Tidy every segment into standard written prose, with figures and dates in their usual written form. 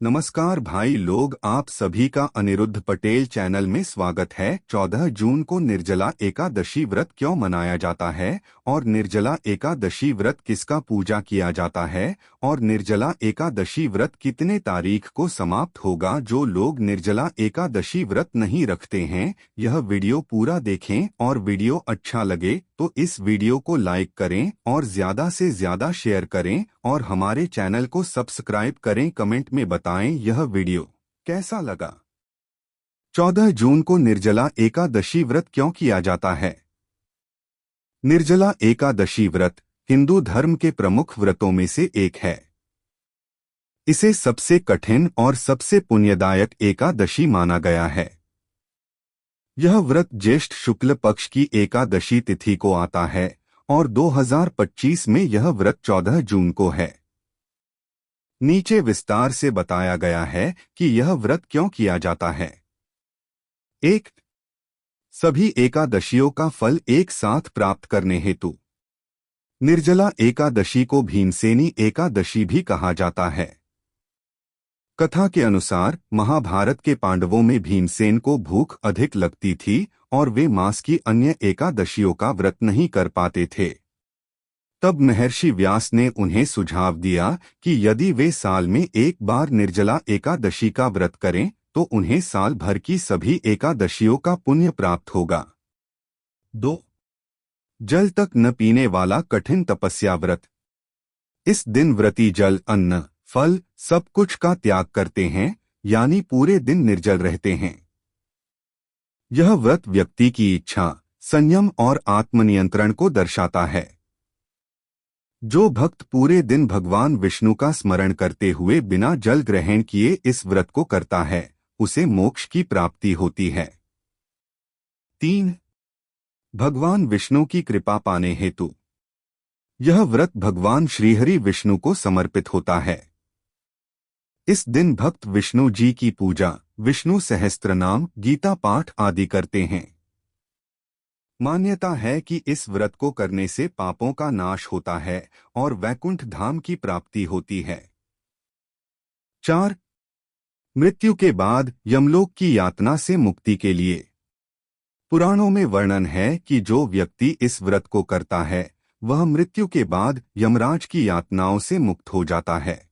नमस्कार भाई लोग, आप सभी का अनिरुद्ध पटेल चैनल में स्वागत है। 14 जून को निर्जला एकादशी व्रत क्यों मनाया जाता है और निर्जला एकादशी व्रत किसका पूजा किया जाता है और निर्जला एकादशी व्रत कितने तारीख को समाप्त होगा। जो लोग निर्जला एकादशी व्रत नहीं रखते हैं, यह वीडियो पूरा देखें और वीडियो अच्छा लगे तो इस वीडियो को लाइक करें और ज्यादा से ज्यादा शेयर करें और हमारे चैनल को सब्सक्राइब करें। कमेंट में बताएं यह वीडियो कैसा लगा। 14 जून को निर्जला एकादशी व्रत क्यों किया जाता है। निर्जला एकादशी व्रत हिंदू धर्म के प्रमुख व्रतों में से एक है। इसे सबसे कठिन और सबसे पुण्यदायक एकादशी माना गया है। यह व्रत ज्येष्ठ शुक्ल पक्ष की एकादशी तिथि को आता है और 2025 में यह व्रत 14 जून को है। नीचे विस्तार से बताया गया है कि यह व्रत क्यों किया जाता है। 1. सभी एकादशियों का फल एक साथ प्राप्त करने हेतु। निर्जला एकादशी को भीमसेनी एकादशी भी कहा जाता है। कथा के अनुसार महाभारत के पांडवों में भीमसेन को भूख अधिक लगती थी और वे मास की अन्य एकादशियों का व्रत नहीं कर पाते थे। तब महर्षि व्यास ने उन्हें सुझाव दिया कि यदि वे साल में एक बार निर्जला एकादशी का व्रत करें तो उन्हें साल भर की सभी एकादशियों का पुण्य प्राप्त होगा। 2. जल तक न पीने वाला कठिन तपस्या व्रत। इस दिन व्रती जल, अन्न, फल सब कुछ का त्याग करते हैं, यानी पूरे दिन निर्जल रहते हैं। यह व्रत व्यक्ति की इच्छा, संयम और आत्मनियंत्रण को दर्शाता है। जो भक्त पूरे दिन भगवान विष्णु का स्मरण करते हुए बिना जल ग्रहण किए इस व्रत को करता है, उसे मोक्ष की प्राप्ति होती है। 3. भगवान विष्णु की कृपा पाने हेतु। यह व्रत भगवान श्रीहरि विष्णु को समर्पित होता है। इस दिन भक्त विष्णु जी की पूजा, विष्णु सहस्त्रनाम, गीता पाठ आदि करते हैं। मान्यता है कि इस व्रत को करने से पापों का नाश होता है और वैकुंठ धाम की प्राप्ति होती है। 4. मृत्यु के बाद यमलोक की यातना से मुक्ति के लिए। पुराणों में वर्णन है कि जो व्यक्ति इस व्रत को करता है वह मृत्यु के बाद यमराज की यातनाओं से मुक्त हो जाता है।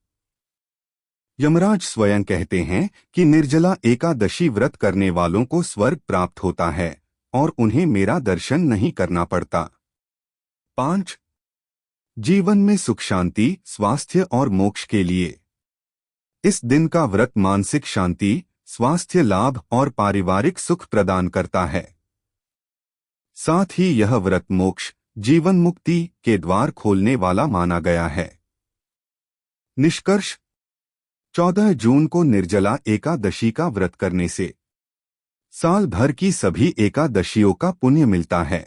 यमराज स्वयं कहते हैं कि निर्जला एकादशी व्रत करने वालों को स्वर्ग प्राप्त होता है और उन्हें मेरा दर्शन नहीं करना पड़ता। 5. जीवन में सुख शांति, स्वास्थ्य और मोक्ष के लिए। इस दिन का व्रत मानसिक शांति, स्वास्थ्य लाभ और पारिवारिक सुख प्रदान करता है। साथ ही यह व्रत मोक्ष, जीवन मुक्ति के द्वार खोलने वाला माना गया है। निष्कर्ष, 14 जून को निर्जला एकादशी का व्रत करने से साल भर की सभी एकादशियों का पुण्य मिलता है,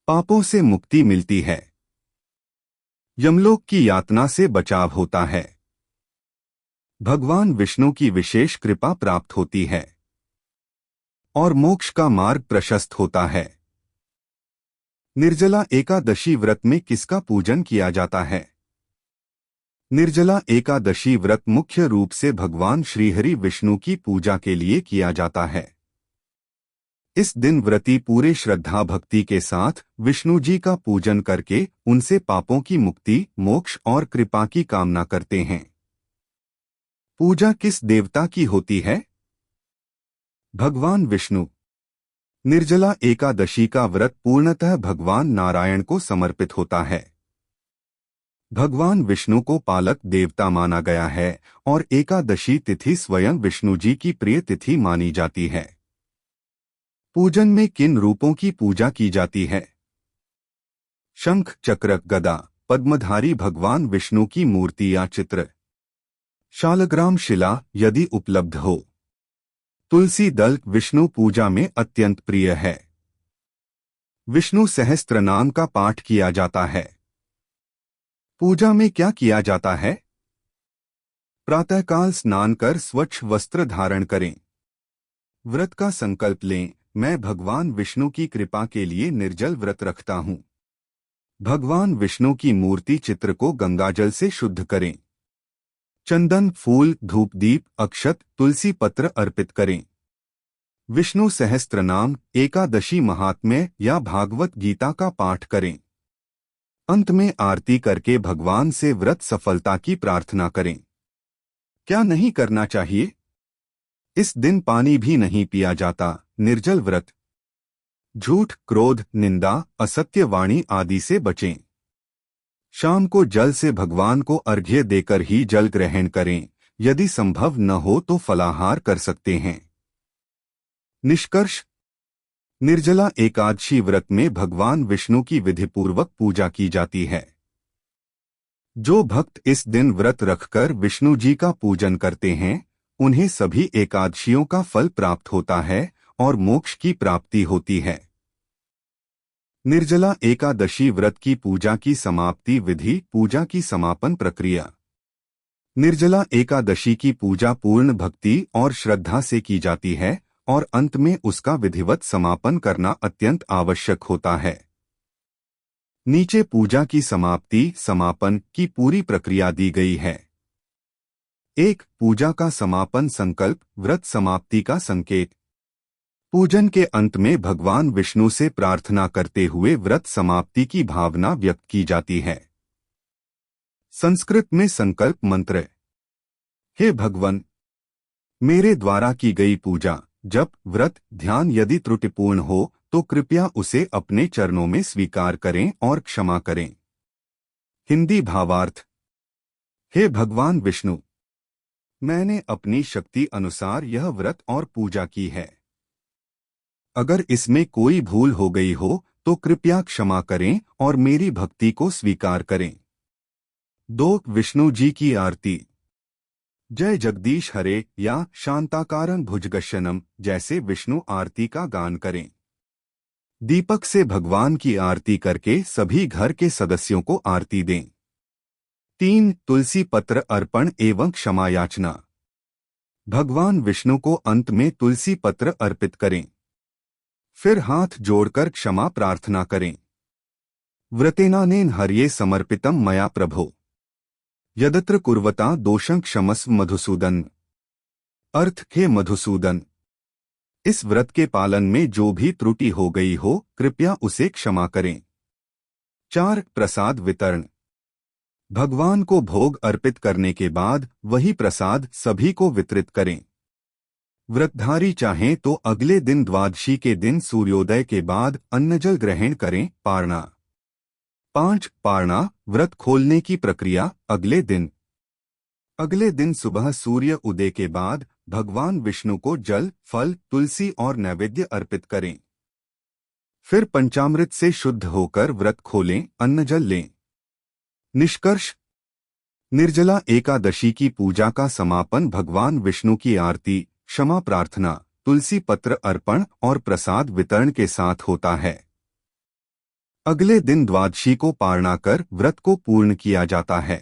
पापों से मुक्ति मिलती है, यमलोक की यातना से बचाव होता है, भगवान विष्णु की विशेष कृपा प्राप्त होती है और मोक्ष का मार्ग प्रशस्त होता है। निर्जला एकादशी व्रत में किसका पूजन किया जाता है। निर्जला एकादशी व्रत मुख्य रूप से भगवान श्रीहरि विष्णु की पूजा के लिए किया जाता है। इस दिन व्रती पूरे श्रद्धा भक्ति के साथ विष्णु जी का पूजन करके उनसे पापों की मुक्ति, मोक्ष और कृपा की कामना करते हैं। पूजा किस देवता की होती है। भगवान विष्णु। निर्जला एकादशी का व्रत पूर्णतः भगवान नारायण को समर्पित होता है। भगवान विष्णु को पालक देवता माना गया है और एकादशी तिथि स्वयं विष्णु जी की प्रिय तिथि मानी जाती है। पूजन में किन रूपों की पूजा की जाती है। शंख, चक्र, गदा, पद्मधारी भगवान विष्णु की मूर्ति या चित्र। शालग्राम शिला यदि उपलब्ध हो। तुलसी दल विष्णु पूजा में अत्यंत प्रिय है। विष्णु सहस्त्रनाम का पाठ किया जाता है। पूजा में क्या किया जाता है। प्रातःकाल स्नान कर स्वच्छ वस्त्र धारण करें। व्रत का संकल्प लें, मैं भगवान विष्णु की कृपा के लिए निर्जल व्रत रखता हूँ। भगवान विष्णु की मूर्ति चित्र को गंगाजल से शुद्ध करें। चंदन, फूल, धूप दीप, अक्षत, तुलसी पत्र अर्पित करें। विष्णु सहस्त्रनाम, एकादशी महात्म्य या भागवत गीता का पाठ करें। अंत में आरती करके भगवान से व्रत सफलता की प्रार्थना करें। क्या नहीं करना चाहिए? इस दिन पानी भी नहीं पिया जाता। निर्जल व्रत। झूठ, क्रोध, निंदा, असत्य वाणी आदि से बचें। शाम को जल से भगवान को अर्घ्य देकर ही जल ग्रहण करें। यदि संभव न हो तो फलाहार कर सकते हैं। निष्कर्ष: निर्जला एकादशी व्रत में भगवान विष्णु की विधिपूर्वक पूजा की जाती है। जो भक्त इस दिन व्रत रखकर विष्णु जी का पूजन करते हैं, उन्हें सभी एकादशियों का फल प्राप्त होता है और मोक्ष की प्राप्ति होती है। निर्जला एकादशी व्रत की पूजा की समाप्ति विधि। पूजा की समापन प्रक्रिया। निर्जला एकादशी की पूजा पूर्ण भक्ति और श्रद्धा से की जाती है और अंत में उसका विधिवत समापन करना अत्यंत आवश्यक होता है। नीचे पूजा की समाप्ति समापन की पूरी प्रक्रिया दी गई है। 1. पूजा का समापन संकल्प। व्रत समाप्ति का संकेत। पूजन के अंत में भगवान विष्णु से प्रार्थना करते हुए व्रत समाप्ति की भावना व्यक्त की जाती है। संस्कृत में संकल्प मंत्र। हे भगवान, मेरे द्वारा की गई पूजा, जप, व्रत, ध्यान यदि त्रुटिपूर्ण हो तो कृपया उसे अपने चरणों में स्वीकार करें और क्षमा करें। हिंदी भावार्थ। हे भगवान विष्णु, मैंने अपनी शक्ति अनुसार यह व्रत और पूजा की है। अगर इसमें कोई भूल हो गई हो तो कृपया क्षमा करें और मेरी भक्ति को स्वीकार करें। 2. विष्णु जी की आरती। जय जगदीश हरे या शांताकारं भुजगशयनं जैसे विष्णु आरती का गान करें। दीपक से भगवान की आरती करके सभी घर के सदस्यों को आरती दें। 3. तुलसी पत्र अर्पण एवं क्षमा याचना। भगवान विष्णु को अंत में तुलसी पत्र अर्पित करें। फिर हाथ जोड़कर क्षमा प्रार्थना करें। व्रतेनानेन हर्ये समर्पितम मया प्रभो यदत्र कुर्वता दोषं क्षमस्व मधुसूदन। अर्थ: हे मधुसूदन, इस व्रत के पालन में जो भी त्रुटि हो गई हो कृपया उसे क्षमा करें। 4. प्रसाद वितरण। भगवान को भोग अर्पित करने के बाद वही प्रसाद सभी को वितरित करें। व्रतधारी चाहें तो अगले दिन द्वादशी के दिन सूर्योदय के बाद अन्नजल ग्रहण करें। पारणा। 5. पारणा व्रत खोलने की प्रक्रिया। अगले दिन सुबह सूर्य उदय के बाद भगवान विष्णु को जल, फल, तुलसी और नैवेद्य अर्पित करें। फिर पंचामृत से शुद्ध होकर व्रत खोलें, अन्नजल लें। निष्कर्ष: निर्जला एकादशी की पूजा का समापन भगवान विष्णु की आरती, क्षमा प्रार्थना, तुलसी पत्र अर्पण और प्रसाद वितरण के साथ होता है। अगले दिन द्वादशी को पारणा कर व्रत को पूर्ण किया जाता है।